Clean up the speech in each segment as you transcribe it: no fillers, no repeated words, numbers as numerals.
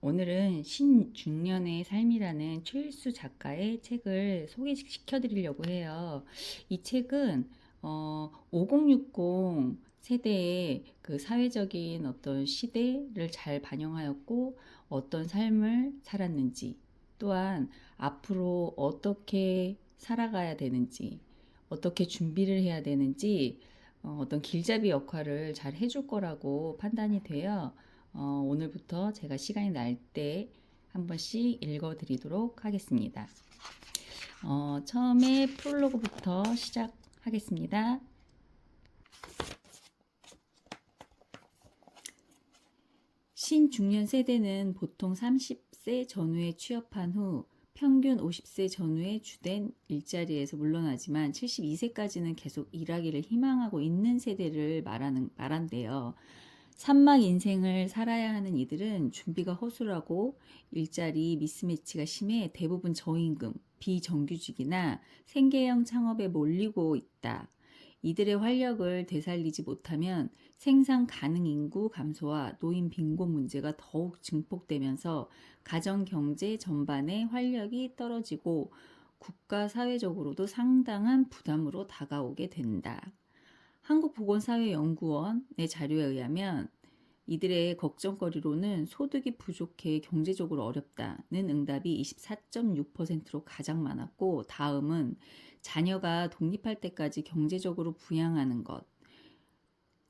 오늘은 신중년의 삶이라는 최일수 작가의 책을 소개시켜 드리려고 해요. 이 책은 5060 세대의 그 사회적인 어떤 시대를 잘 반영하였고 어떤 삶을 살았는지 또한 앞으로 어떻게 살아가야 되는지 어떻게 준비를 해야 되는지 어떤 길잡이 역할을 잘 해줄 거라고 판단이 돼요. 오늘부터 제가 시간이 날 때 한 번씩 읽어드리도록 하겠습니다. 처음에 프롤로그부터 시작하겠습니다. 신중년 세대는 보통 30세 전후에 취업한 후 평균 50세 전후에 주된 일자리에서 물러나지만 72세까지는 계속 일하기를 희망하고 있는 세대를 말한대요. 산막 인생을 살아야 하는 이들은 준비가 허술하고 일자리 미스매치가 심해 대부분 저임금, 비정규직이나 생계형 창업에 몰리고 있다. 이들의 활력을 되살리지 못하면 생산 가능 인구 감소와 노인 빈곤 문제가 더욱 증폭되면서 가정 경제 전반의 활력이 떨어지고 국가 사회적으로도 상당한 부담으로 다가오게 된다. 한국보건사회연구원의 자료에 의하면 이들의 걱정거리로는 소득이 부족해 경제적으로 어렵다는 응답이 24.6%로 가장 많았고, 다음은 자녀가 독립할 때까지 경제적으로 부양하는 것,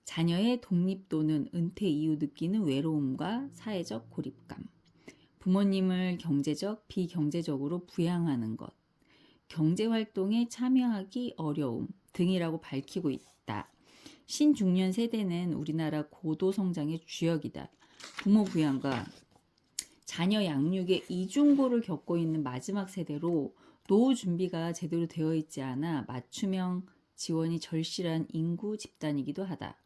자녀의 독립 또는 은퇴 이후 느끼는 외로움과 사회적 고립감, 부모님을 경제적, 비경제적으로 부양하는 것, 경제활동에 참여하기 어려움 등이라고 밝히고 있다. 신중년 세대는 우리나라 고도성장의 주역이다. 부모 부양과 자녀 양육의 이중고를 겪고 있는 마지막 세대로 노후 준비가 제대로 되어 있지 않아 맞춤형 지원이 절실한 인구 집단이기도 하다.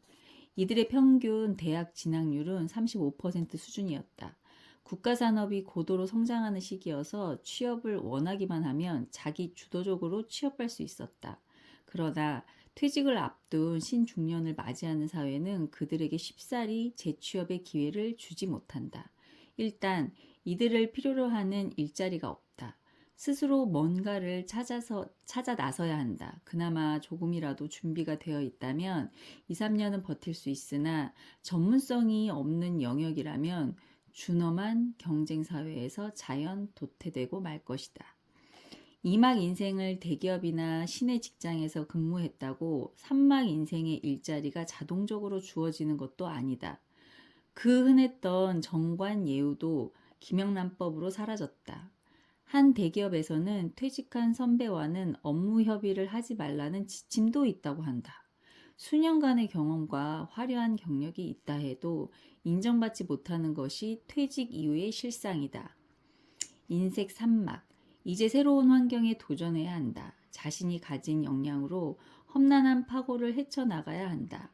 이들의 평균 대학 진학률은 35% 수준이었다. 국가산업이 고도로 성장하는 시기여서 취업을 원하기만 하면 자기 주도적으로 취업할 수 있었다. 그러나 퇴직을 앞둔 신중년을 맞이하는 사회는 그들에게 쉽사리 재취업의 기회를 주지 못한다. 일단 이들을 필요로 하는 일자리가 없다. 스스로 뭔가를 찾아 나서야 한다. 그나마 조금이라도 준비가 되어 있다면 2, 3년은 버틸 수 있으나 전문성이 없는 영역이라면 준엄한 경쟁사회에서 자연 도태되고 말 것이다. 이막 인생을 대기업이나 시내 직장에서 근무했다고 3막 인생의 일자리가 자동적으로 주어지는 것도 아니다. 그 흔했던 정관 예우도 김영란법으로 사라졌다. 한 대기업에서는 퇴직한 선배와는 업무 협의를 하지 말라는 지침도 있다고 한다. 수년간의 경험과 화려한 경력이 있다 해도 인정받지 못하는 것이 퇴직 이후의 실상이다. 인생 3막. 이제 새로운 환경에 도전해야 한다. 자신이 가진 역량으로 험난한 파고를 헤쳐나가야 한다.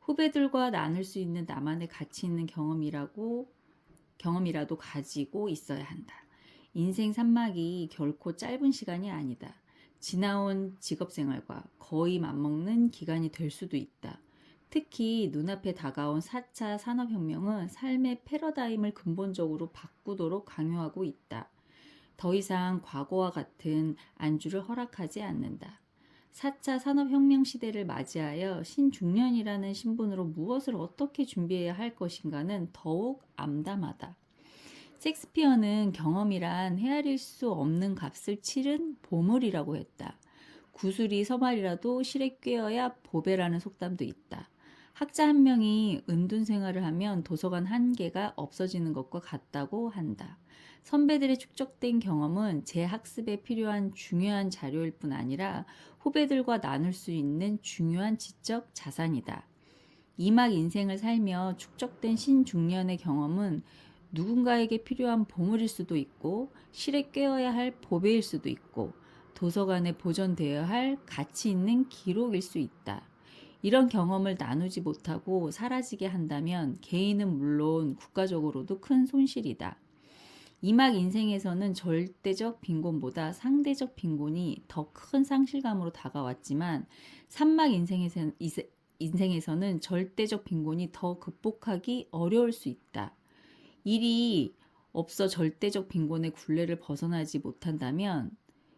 후배들과 나눌 수 있는 나만의 가치 있는 경험이라도 가지고 있어야 한다. 인생 3막이 결코 짧은 시간이 아니다. 지나온 직업생활과 거의 맞먹는 기간이 될 수도 있다. 특히 눈앞에 다가온 4차 산업혁명은 삶의 패러다임을 근본적으로 바꾸도록 강요하고 있다. 더 이상 과거와 같은 안주를 허락하지 않는다. 4차 산업혁명 시대를 맞이하여 신중년이라는 신분으로 무엇을 어떻게 준비해야 할 것인가는 더욱 암담하다. 섹스피어는 경험이란 헤아릴 수 없는 값을 치른 보물이라고 했다. 구슬이 서말이라도 실에 꿰어야 보배라는 속담도 있다. 학자 한 명이 은둔 생활을 하면 도서관 한 개가 없어지는 것과 같다고 한다. 선배들의 축적된 경험은 제 학습에 필요한 중요한 자료일 뿐 아니라 후배들과 나눌 수 있는 중요한 지적 자산이다. 이막 인생을 살며 축적된 신중년의 경험은 누군가에게 필요한 보물일 수도 있고 실에 꿰어야 할 보배일 수도 있고 도서관에 보존되어야 할 가치 있는 기록일 수 있다. 이런 경험을 나누지 못하고 사라지게 한다면 개인은 물론 국가적으로도 큰 손실이다. 이막 인생에서는 절대적 빈곤보다 상대적 빈곤이 더 큰 상실감으로 다가왔지만 삼막 인생에서는 절대적 빈곤이 더 극복하기 어려울 수 있다. 일이 없어 절대적 빈곤의 굴레를 벗어나지 못한다면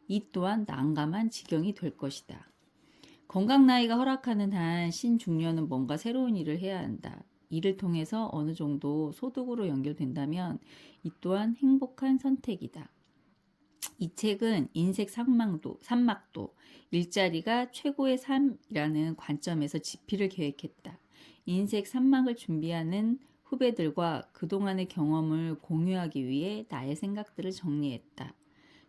이 또한 난감한 지경이 될 것이다. 건강 나이가 허락하는 한 신중년은 뭔가 새로운 일을 해야 한다. 이를 통해서 어느 정도 소득으로 연결된다면 이 또한 행복한 선택이다. 이 책은 인생 산막도, 일자리가 최고의 삶이라는 관점에서 집필을 계획했다. 인생 산막을 준비하는 후배들과 그동안의 경험을 공유하기 위해 나의 생각들을 정리했다.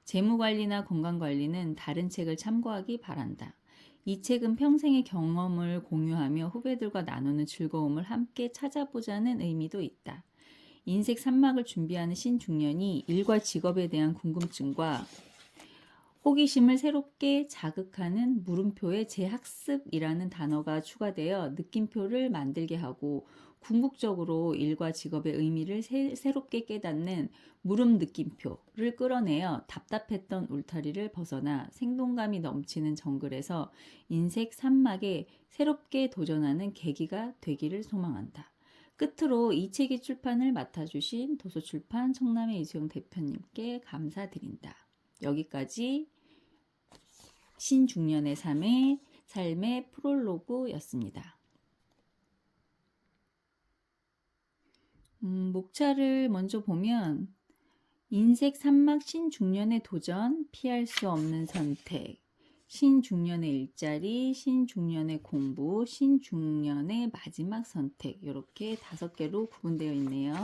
재무관리나 건강관리는 다른 책을 참고하기 바란다. 이 책은 평생의 경험을 공유하며 후배들과 나누는 즐거움을 함께 찾아보자는 의미도 있다. 인생 산막을 준비하는 신중년이 일과 직업에 대한 궁금증과 호기심을 새롭게 자극하는 물음표에 재학습이라는 단어가 추가되어 느낌표를 만들게 하고 궁극적으로 일과 직업의 의미를 새롭게 깨닫는 물음 느낌표를 끌어내어 답답했던 울타리를 벗어나 생동감이 넘치는 정글에서 인생 산막에 새롭게 도전하는 계기가 되기를 소망한다. 끝으로 이 책의 출판을 맡아주신 도서출판 청남의 이수영 대표님께 감사드린다. 여기까지 신중년의 삶의 프롤로그였습니다. 목차를 먼저 보면 인생 산막 신중년의 도전, 피할 수 없는 선택, 신중년의 일자리, 신중년의 공부, 신중년의 마지막 선택 이렇게 5개로 구분되어 있네요.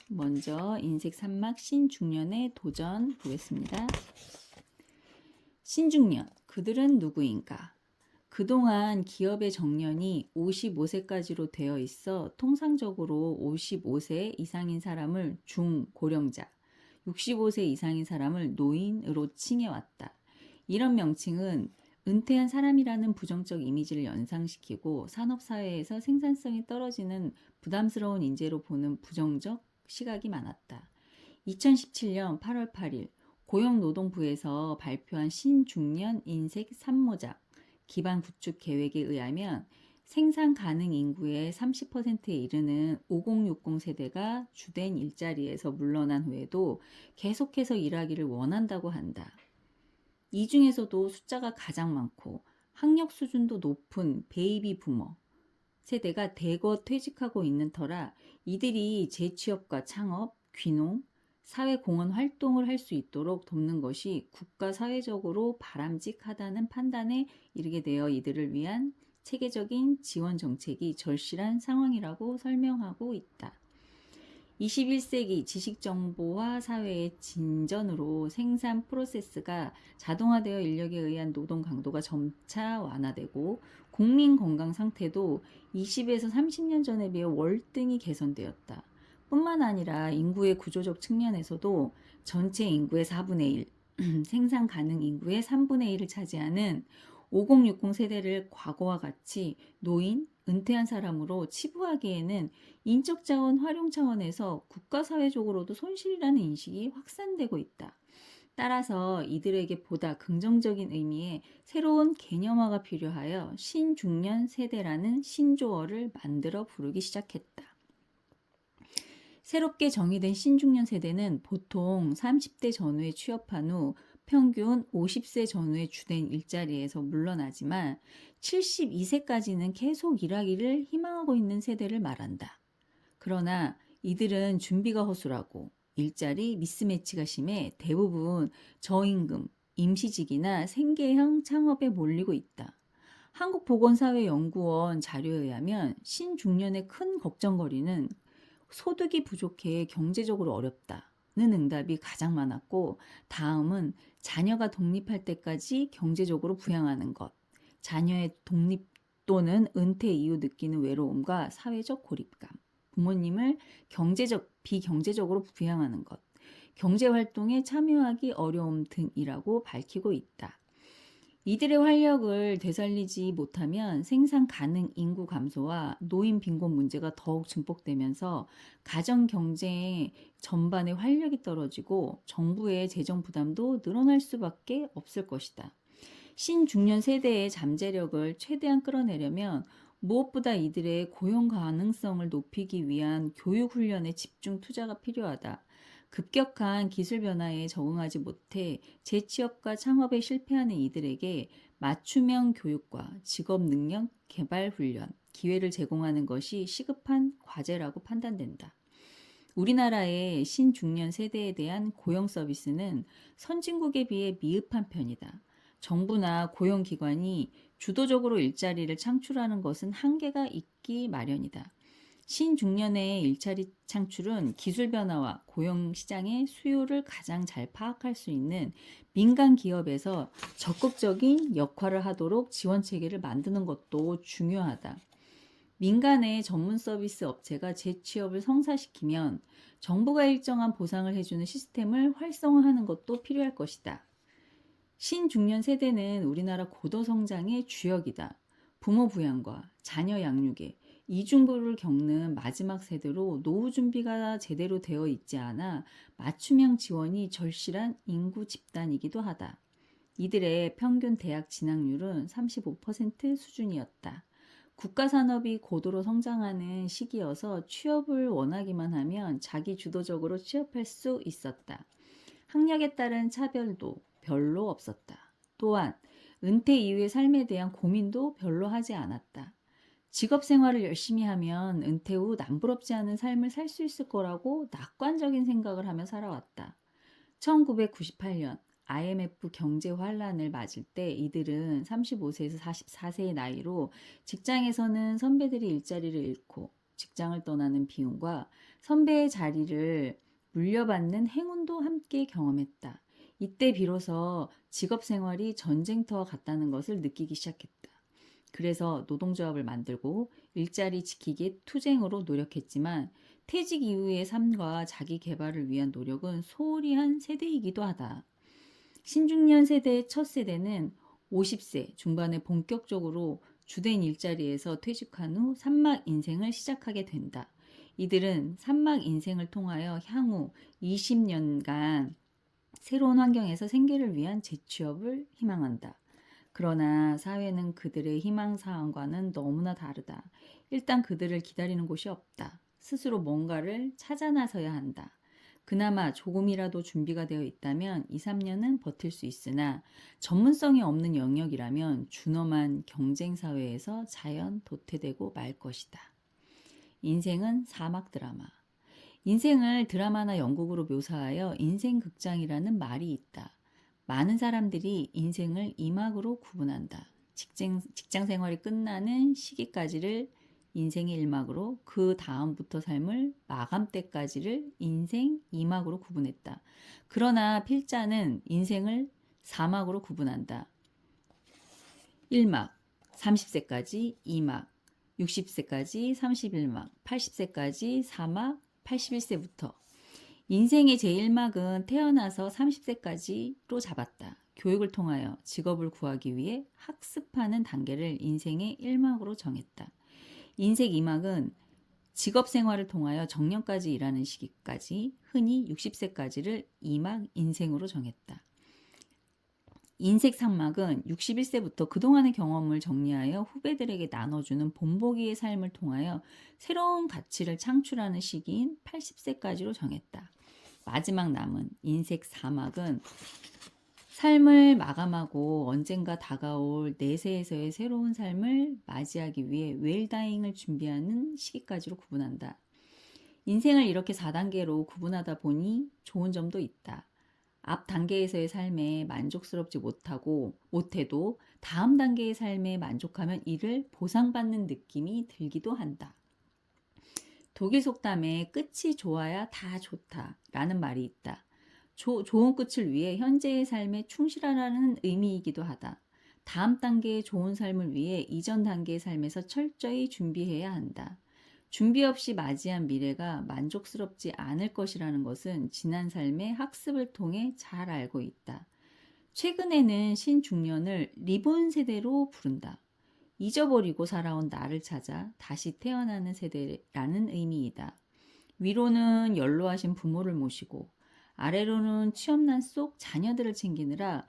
먼저 인생 산막 신중년의 도전 보겠습니다. 신중년, 그들은 누구인가? 그동안 기업의 정년이 55세까지로 되어 있어 통상적으로 55세 이상인 사람을 중고령자, 65세 이상인 사람을 노인으로 칭해왔다. 이런 명칭은 은퇴한 사람이라는 부정적 이미지를 연상시키고 산업사회에서 생산성이 떨어지는 부담스러운 인재로 보는 부정적 시각이 많았다. 2017년 8월 8일 고용노동부에서 발표한 신중년 인생 산모작 기반 구축 계획에 의하면 생산 가능 인구의 30%에 이르는 5060 세대가 주된 일자리에서 물러난 후에도 계속해서 일하기를 원한다고 한다. 이 중에서도 숫자가 가장 많고 학력 수준도 높은 베이비 부머 세대가 대거 퇴직하고 있는 터라 이들이 재취업과 창업, 귀농, 사회공헌 활동을 할 수 있도록 돕는 것이 국가 사회적으로 바람직하다는 판단에 이르게 되어 이들을 위한 체계적인 지원 정책이 절실한 상황이라고 설명하고 있다. 21세기 지식정보화 사회의 진전으로 생산 프로세스가 자동화되어 인력에 의한 노동 강도가 점차 완화되고 국민 건강 상태도 20에서 30년 전에 비해 월등히 개선되었다. 뿐만 아니라 인구의 구조적 측면에서도 전체 인구의 4분의 1, 생산 가능 인구의 3분의 1을 차지하는 5060 세대를 과거와 같이 노인, 은퇴한 사람으로 치부하기에는 인적 자원 활용 차원에서 국가 사회적으로도 손실이라는 인식이 확산되고 있다. 따라서 이들에게 보다 긍정적인 의미의 새로운 개념화가 필요하여 신중년 세대라는 신조어를 만들어 부르기 시작했다. 새롭게 정의된 신중년 세대는 보통 30대 전후에 취업한 후 평균 50세 전후의 주된 일자리에서 물러나지만 72세까지는 계속 일하기를 희망하고 있는 세대를 말한다. 그러나 이들은 준비가 허술하고 일자리 미스매치가 심해 대부분 저임금, 임시직이나 생계형 창업에 몰리고 있다. 한국보건사회연구원 자료에 의하면 신중년의 큰 걱정거리는 소득이 부족해 경제적으로 어렵다는 응답이 가장 많았고 다음은 자녀가 독립할 때까지 경제적으로 부양하는 것, 자녀의 독립 또는 은퇴 이후 느끼는 외로움과 사회적 고립감, 부모님을 비경제적으로 부양하는 것, 경제활동에 참여하기 어려움 등이라고 밝히고 있다. 이들의 활력을 되살리지 못하면 생산 가능 인구 감소와 노인 빈곤 문제가 더욱 증폭되면서 가정 경제 전반의 활력이 떨어지고 정부의 재정 부담도 늘어날 수밖에 없을 것이다. 신중년 세대의 잠재력을 최대한 끌어내려면 무엇보다 이들의 고용 가능성을 높이기 위한 교육 훈련에 집중 투자가 필요하다. 급격한 기술 변화에 적응하지 못해 재취업과 창업에 실패하는 이들에게 맞춤형 교육과 직업 능력 개발 훈련, 기회를 제공하는 것이 시급한 과제라고 판단된다. 우리나라의 신중년 세대에 대한 고용 서비스는 선진국에 비해 미흡한 편이다. 정부나 고용기관이 주도적으로 일자리를 창출하는 것은 한계가 있기 마련이다. 신중년의 일자리 창출은 기술 변화와 고용 시장의 수요를 가장 잘 파악할 수 있는 민간 기업에서 적극적인 역할을 하도록 지원 체계를 만드는 것도 중요하다. 민간의 전문 서비스 업체가 재취업을 성사시키면 정부가 일정한 보상을 해주는 시스템을 활성화하는 것도 필요할 것이다. 신중년 세대는 우리나라 고도 성장의 주역이다. 부모 부양과 자녀 양육에 이중부를 겪는 마지막 세대로 노후 준비가 제대로 되어 있지 않아 맞춤형 지원이 절실한 인구 집단이기도 하다. 이들의 평균 대학 진학률은 35% 수준이었다. 국가 산업이 고도로 성장하는 시기여서 취업을 원하기만 하면 자기 주도적으로 취업할 수 있었다. 학력에 따른 차별도 별로 없었다. 또한 은퇴 이후의 삶에 대한 고민도 별로 하지 않았다. 직업 생활을 열심히 하면 은퇴 후 남부럽지 않은 삶을 살 수 있을 거라고 낙관적인 생각을 하며 살아왔다. 1998년 IMF 경제 환란을 맞을 때 이들은 35세에서 44세의 나이로 직장에서는 선배들이 일자리를 잃고 직장을 떠나는 비용과 선배의 자리를 물려받는 행운도 함께 경험했다. 이때 비로소 직업 생활이 전쟁터와 같다는 것을 느끼기 시작했다. 그래서 노동조합을 만들고 일자리 지키기에 투쟁으로 노력했지만 퇴직 이후의 삶과 자기 개발을 위한 노력은 소홀히 한 세대이기도 하다. 신중년 세대의 첫 세대는 50세 중반에 본격적으로 주된 일자리에서 퇴직한 후 산막 인생을 시작하게 된다. 이들은 산막 인생을 통하여 향후 20년간 새로운 환경에서 생계를 위한 재취업을 희망한다. 그러나 사회는 그들의 희망사항과는 너무나 다르다. 일단 그들을 기다리는 곳이 없다. 스스로 뭔가를 찾아 나서야 한다. 그나마 조금이라도 준비가 되어 있다면 2, 3년은 버틸 수 있으나 전문성이 없는 영역이라면 준엄한 경쟁사회에서 자연 도태되고 말 것이다. 인생은 사막 드라마. 인생을 드라마나 연극으로 묘사하여 인생극장이라는 말이 있다. 많은 사람들이 인생을 2막으로 구분한다. 직장 생활이 끝나는 시기까지를 인생의 1막으로, 그 다음부터 삶을 마감 때까지를 인생 2막으로 구분했다. 그러나 필자는 인생을 4막으로 구분한다. 1막, 30세까지 2막, 60세까지 31막, 80세까지 4막, 81세부터. 인생의 제1막은 태어나서 30세까지로 잡았다. 교육을 통하여 직업을 구하기 위해 학습하는 단계를 인생의 1막으로 정했다. 인생 2막은 직업 생활을 통하여 정년까지 일하는 시기까지, 흔히 60세까지를 2막 인생으로 정했다. 인생 3막은 61세부터 그동안의 경험을 정리하여 후배들에게 나눠주는 본보기의 삶을 통하여 새로운 가치를 창출하는 시기인 80세까지로 정했다. 마지막 남은 인생 4막은 삶을 마감하고 언젠가 다가올 내세에서의 새로운 삶을 맞이하기 위해 웰다잉을 준비하는 시기까지로 구분한다. 인생을 이렇게 4단계로 구분하다 보니 좋은 점도 있다. 앞 단계에서의 삶에 만족스럽지 못해도 다음 단계의 삶에 만족하면 이를 보상받는 느낌이 들기도 한다. 독일 속담에 끝이 좋아야 다 좋다라는 말이 있다. 좋은 끝을 위해 현재의 삶에 충실하라는 의미이기도 하다. 다음 단계의 좋은 삶을 위해 이전 단계의 삶에서 철저히 준비해야 한다. 준비 없이 맞이한 미래가 만족스럽지 않을 것이라는 것은 지난 삶의 학습을 통해 잘 알고 있다. 최근에는 신중년을 리본 세대로 부른다. 잊어버리고 살아온 나를 찾아 다시 태어나는 세대라는 의미이다. 위로는 연로하신 부모를 모시고 아래로는 취업난 속 자녀들을 챙기느라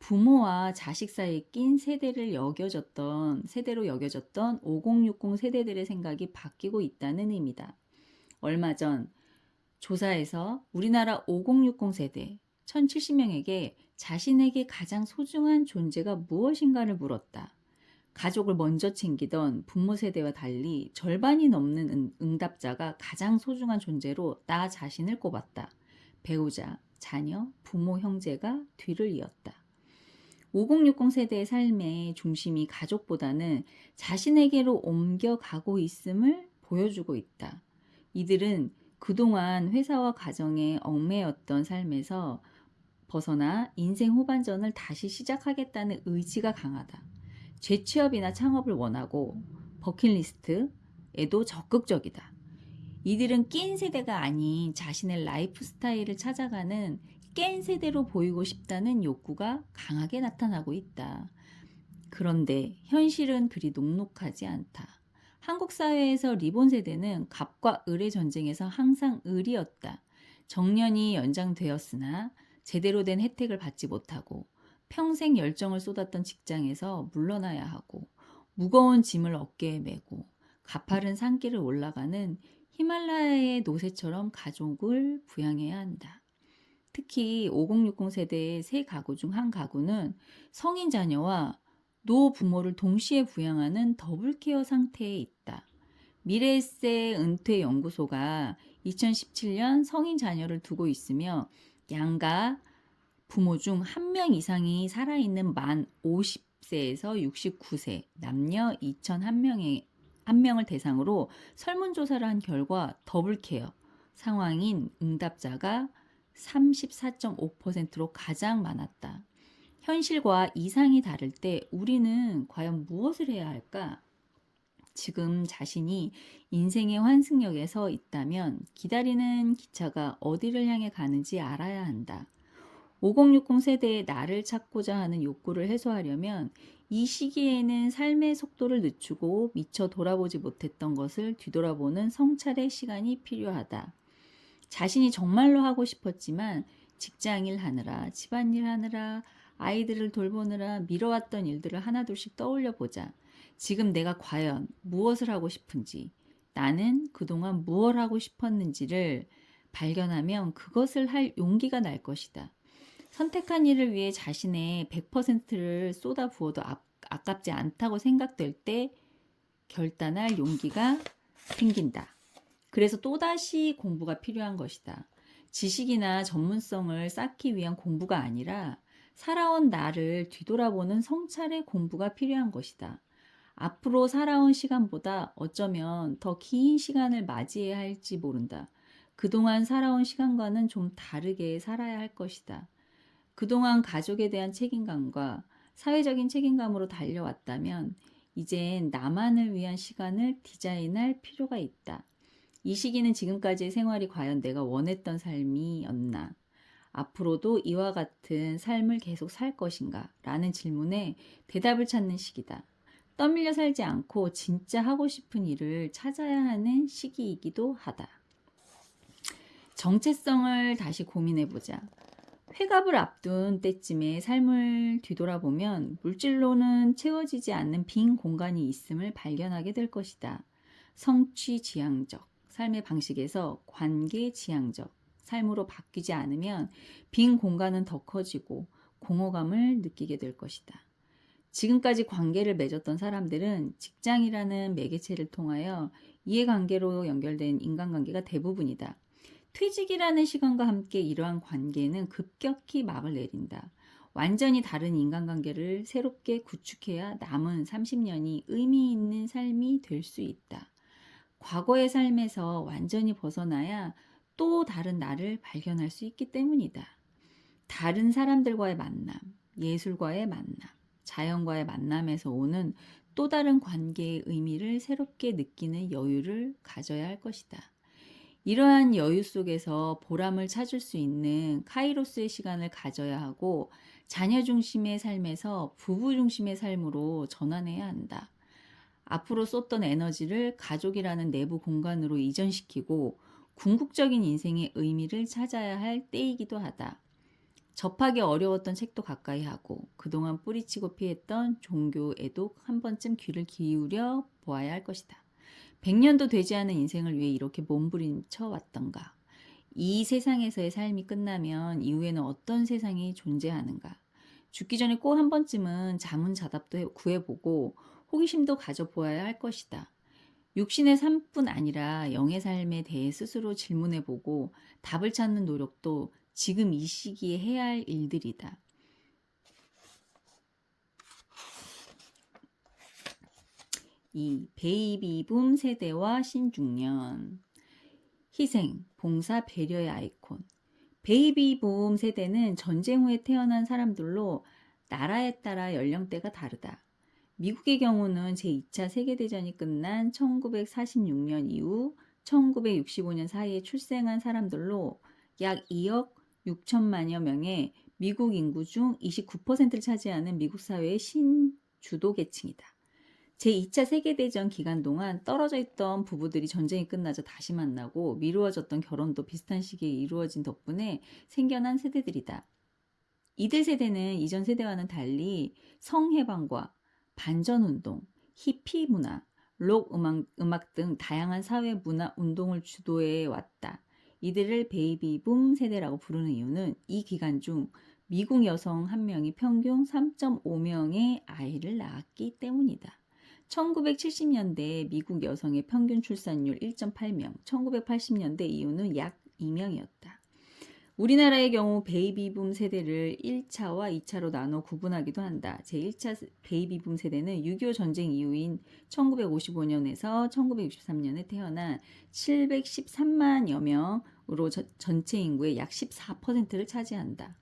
부모와 자식 사이에 낀 세대로 여겨졌던 5060 세대들의 생각이 바뀌고 있다는 의미다. 얼마 전 조사에서 우리나라 5060 세대 1070명에게 자신에게 가장 소중한 존재가 무엇인가를 물었다. 가족을 먼저 챙기던 부모 세대와 달리 절반이 넘는 응답자가 가장 소중한 존재로 나 자신을 꼽았다. 배우자, 자녀, 부모, 형제가 뒤를 이었다. 5060 세대의 삶의 중심이 가족보다는 자신에게로 옮겨가고 있음을 보여주고 있다. 이들은 그동안 회사와 가정에 얽매였던 삶에서 벗어나 인생 후반전을 다시 시작하겠다는 의지가 강하다. 재취업이나 창업을 원하고 버킷리스트에도 적극적이다. 이들은 낀 세대가 아닌 자신의 라이프 스타일을 찾아가는 깬 세대로 보이고 싶다는 욕구가 강하게 나타나고 있다. 그런데 현실은 그리 녹록하지 않다. 한국 사회에서 리본 세대는 갑과 을의 전쟁에서 항상 을이었다. 정년이 연장되었으나 제대로 된 혜택을 받지 못하고 평생 열정을 쏟았던 직장에서 물러나야 하고 무거운 짐을 어깨에 메고 가파른 산길을 올라가는 히말라야의 노새처럼 가족을 부양해야 한다. 특히 5060 세대의 세 가구 중 한 가구는 성인 자녀와 노 부모를 동시에 부양하는 더블케어 상태에 있다. 미래에셋 은퇴 연구소가 2017년 성인 자녀를 두고 있으며 양가 부모 중 한 명 이상이 살아있는 만 50세에서 69세 남녀 2,001명을 대상으로 설문조사를 한 결과 더블케어 상황인 응답자가 34.5%로 가장 많았다. 현실과 이상이 다를 때 우리는 과연 무엇을 해야 할까? 지금 자신이 인생의 환승역에 서 있다면 기다리는 기차가 어디를 향해 가는지 알아야 한다. 5060 세대의 나를 찾고자 하는 욕구를 해소하려면 이 시기에는 삶의 속도를 늦추고 미처 돌아보지 못했던 것을 뒤돌아보는 성찰의 시간이 필요하다. 자신이 정말로 하고 싶었지만 직장일 하느라, 집안일 하느라, 아이들을 돌보느라 미뤄왔던 일들을 하나둘씩 떠올려 보자. 지금 내가 과연 무엇을 하고 싶은지, 나는 그동안 무엇을 하고 싶었는지를 발견하면 그것을 할 용기가 날 것이다. 선택한 일을 위해 자신의 100%를 쏟아 부어도 아깝지 않다고 생각될 때 결단할 용기가 생긴다. 그래서 또다시 공부가 필요한 것이다. 지식이나 전문성을 쌓기 위한 공부가 아니라 살아온 나를 뒤돌아보는 성찰의 공부가 필요한 것이다. 앞으로 살아온 시간보다 어쩌면 더 긴 시간을 맞이해야 할지 모른다. 그동안 살아온 시간과는 좀 다르게 살아야 할 것이다. 그동안 가족에 대한 책임감과 사회적인 책임감으로 달려왔다면 이젠 나만을 위한 시간을 디자인할 필요가 있다. 이 시기는 지금까지의 생활이 과연 내가 원했던 삶이었나? 앞으로도 이와 같은 삶을 계속 살 것인가? 라는 질문에 대답을 찾는 시기다. 떠밀려 살지 않고 진짜 하고 싶은 일을 찾아야 하는 시기이기도 하다. 정체성을 다시 고민해보자. 회갑을 앞둔 때쯤에 삶을 뒤돌아보면 물질로는 채워지지 않는 빈 공간이 있음을 발견하게 될 것이다. 성취지향적 삶의 방식에서 관계지향적 삶으로 바뀌지 않으면 빈 공간은 더 커지고 공허감을 느끼게 될 것이다. 지금까지 관계를 맺었던 사람들은 직장이라는 매개체를 통하여 이해관계로 연결된 인간관계가 대부분이다. 퇴직이라는 시간과 함께 이러한 관계는 급격히 막을 내린다. 완전히 다른 인간관계를 새롭게 구축해야 남은 30년이 의미 있는 삶이 될 수 있다. 과거의 삶에서 완전히 벗어나야 또 다른 나를 발견할 수 있기 때문이다. 다른 사람들과의 만남, 예술과의 만남, 자연과의 만남에서 오는 또 다른 관계의 의미를 새롭게 느끼는 여유를 가져야 할 것이다. 이러한 여유 속에서 보람을 찾을 수 있는 카이로스의 시간을 가져야 하고 자녀 중심의 삶에서 부부 중심의 삶으로 전환해야 한다. 앞으로 쏟던 에너지를 가족이라는 내부 공간으로 이전시키고 궁극적인 인생의 의미를 찾아야 할 때이기도 하다. 접하기 어려웠던 책도 가까이 하고 그동안 뿌리치고 피했던 종교에도 한 번쯤 귀를 기울여 보아야 할 것이다. 100년도 되지 않은 인생을 위해 이렇게 몸부림쳐 왔던가? 이 세상에서의 삶이 끝나면 이후에는 어떤 세상이 존재하는가? 죽기 전에 꼭 한 번쯤은 자문자답도 구해보고 호기심도 가져보아야 할 것이다. 육신의 삶뿐 아니라 영의 삶에 대해 스스로 질문해보고 답을 찾는 노력도 지금 이 시기에 해야 할 일들이다. 이 베이비붐 세대와 신중년. 희생, 봉사, 배려의 아이콘. 베이비붐 세대는 전쟁 후에 태어난 사람들로 나라에 따라 연령대가 다르다. 미국의 경우는 제2차 세계대전이 끝난 1946년 이후 1965년 사이에 출생한 사람들로 약 2억 6천만여 명의 미국 인구 중 29%를 차지하는 미국 사회의 신주도 계층이다. 제2차 세계대전 기간 동안 떨어져 있던 부부들이 전쟁이 끝나자 다시 만나고 미루어졌던 결혼도 비슷한 시기에 이루어진 덕분에 생겨난 세대들이다. 이들 세대는 이전 세대와는 달리 성해방과 반전운동, 히피 문화, 록 음악 등 다양한 사회 문화 운동을 주도해 왔다. 이들을 베이비붐 세대라고 부르는 이유는 이 기간 중 미국 여성 한 명이 평균 3.5명의 아이를 낳았기 때문이다. 1970년대 미국 여성의 평균 출산율 1.8명, 1980년대 이후는 약 2명이었다. 우리나라의 경우 베이비붐 세대를 1차와 2차로 나눠 구분하기도 한다. 제1차 베이비붐 세대는 6.25 전쟁 이후인 1955년에서 1963년에 태어난 713만여 명으로 전체 인구의 약 14%를 차지한다.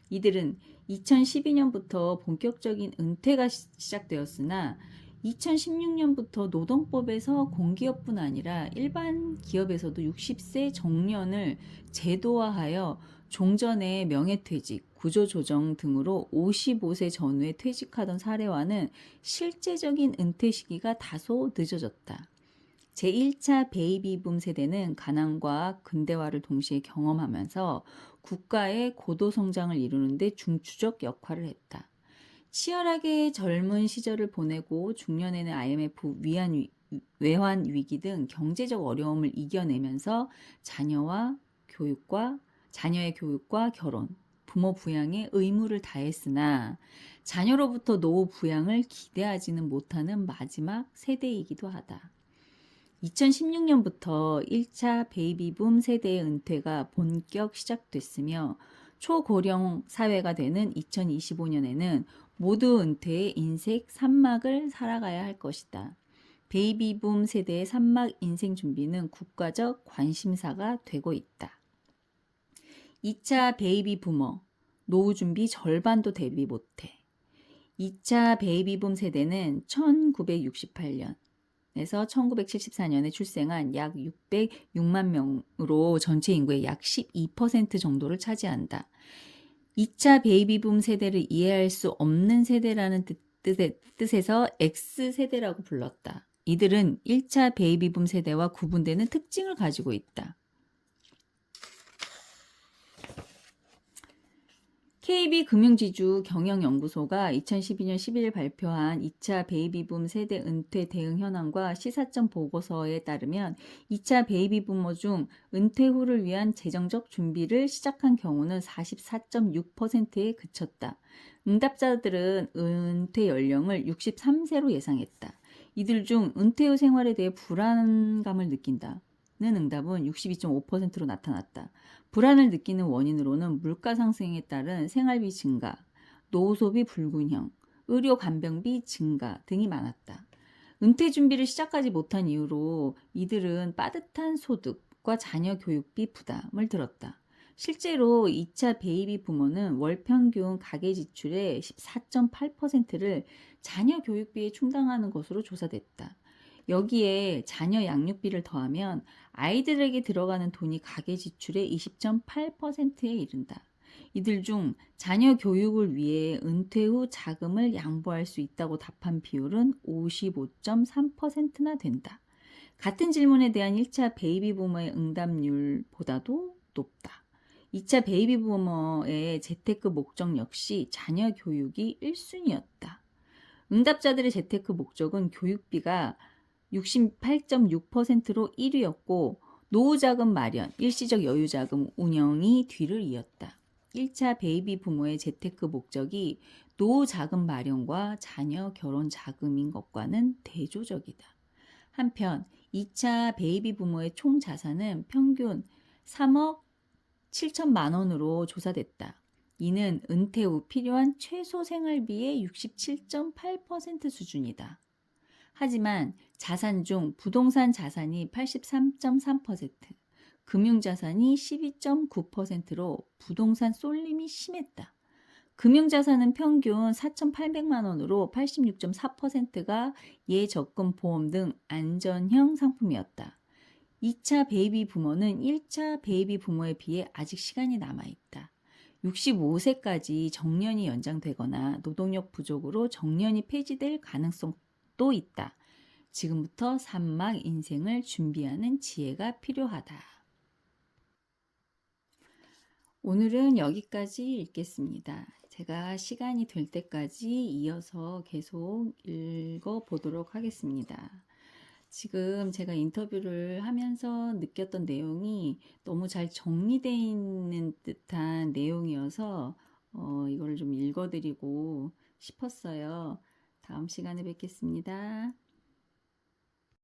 이들은 2012년부터 본격적인 은퇴가 시작되었으나 2016년부터 노동법에서 공기업뿐 아니라 일반 기업에서도 60세 정년을 제도화하여 종전의 명예퇴직, 구조조정 등으로 55세 전후에 퇴직하던 사례와는 실제적인 은퇴 시기가 다소 늦어졌다. 제1차 베이비붐 세대는 가난과 근대화를 동시에 경험하면서 국가의 고도 성장을 이루는 데 중추적 역할을 했다. 치열하게 젊은 시절을 보내고 중년에는 IMF 외환 위기 등 경제적 어려움을 이겨내면서 자녀의 교육과 결혼, 부모 부양에 의무를 다했으나 자녀로부터 노후 부양을 기대하지는 못하는 마지막 세대이기도 하다. 2016년부터 1차 베이비붐 세대의 은퇴가 본격 시작됐으며 초고령 사회가 되는 2025년에는 모두 은퇴의 인생 산막을 살아가야 할 것이다. 베이비붐 세대의 산막 인생 준비는 국가적 관심사가 되고 있다. 2차 베이비 부머, 노후 준비 절반도 대비 못해. 2차 베이비붐 세대는 1968년 에서 1974년에 출생한 약 606만 명으로 전체 인구의 약 12% 정도를 차지한다. 2차 베이비붐 세대를 이해할 수 없는 세대라는 뜻에서 X세대라고 불렀다. 이들은 1차 베이비붐 세대와 구분되는 특징을 가지고 있다. KB금융지주 경영연구소가 2012년 11일 발표한 2차 베이비붐 세대 은퇴 대응 현황과 시사점 보고서에 따르면 2차 베이비부머 중 은퇴 후를 위한 재정적 준비를 시작한 경우는 44.6%에 그쳤다. 응답자들은 은퇴 연령을 63세로 예상했다. 이들 중 은퇴 후 생활에 대해 불안감을 느낀다. 는 응답은 62.5%로 나타났다. 불안을 느끼는 원인으로는 물가 상승에 따른 생활비 증가, 노후 소비 불균형, 의료 간병비 증가 등이 많았다. 은퇴 준비를 시작하지 못한 이유로 이들은 빠듯한 소득과 자녀 교육비 부담을 들었다. 실제로 2차 베이비 부모는 월 평균 가계 지출의 14.8%를 자녀 교육비에 충당하는 것으로 조사됐다. 여기에 자녀 양육비를 더하면 아이들에게 들어가는 돈이 가계 지출의 20.8%에 이른다. 이들 중 자녀 교육을 위해 은퇴 후 자금을 양보할 수 있다고 답한 비율은 55.3%나 된다. 같은 질문에 대한 1차 베이비부머의 응답률보다도 높다. 2차 베이비 부머의 재테크 목적 역시 자녀 교육이 1순위였다. 응답자들의 재테크 목적은 교육비가 68.6%로 1위였고 노후 자금 마련, 일시적 여유 자금 운영이 뒤를 이었다. 1차 베이비 부모의 재테크 목적이 노후 자금 마련과 자녀 결혼 자금인 것과는 대조적이다. 한편 2차 베이비 부모의 총 자산은 평균 3억 7천만 원으로 조사됐다. 이는 은퇴 후 필요한 최소 생활비의 67.8% 수준이다. 하지만 자산 중 부동산 자산이 83.3%, 금융자산이 12.9%로 부동산 쏠림이 심했다. 금융자산은 평균 4,800만 원으로 86.4%가 예적금 보험 등 안전형 상품이었다. 2차 베이비 부모는 1차 베이비 부모에 비해 아직 시간이 남아있다. 65세까지 정년이 연장되거나 노동력 부족으로 정년이 폐지될 가능성도 있다. 지금부터 산막 인생을 준비하는 지혜가 필요하다. 오늘은 여기까지 읽겠습니다. 제가 시간이 될 때까지 이어서 계속 읽어보도록 하겠습니다. 지금 제가 인터뷰를 하면서 느꼈던 내용이 너무 잘 정리되어 있는 듯한 내용이어서 이거를 좀 읽어드리고 싶었어요. 다음 시간에 뵙겠습니다.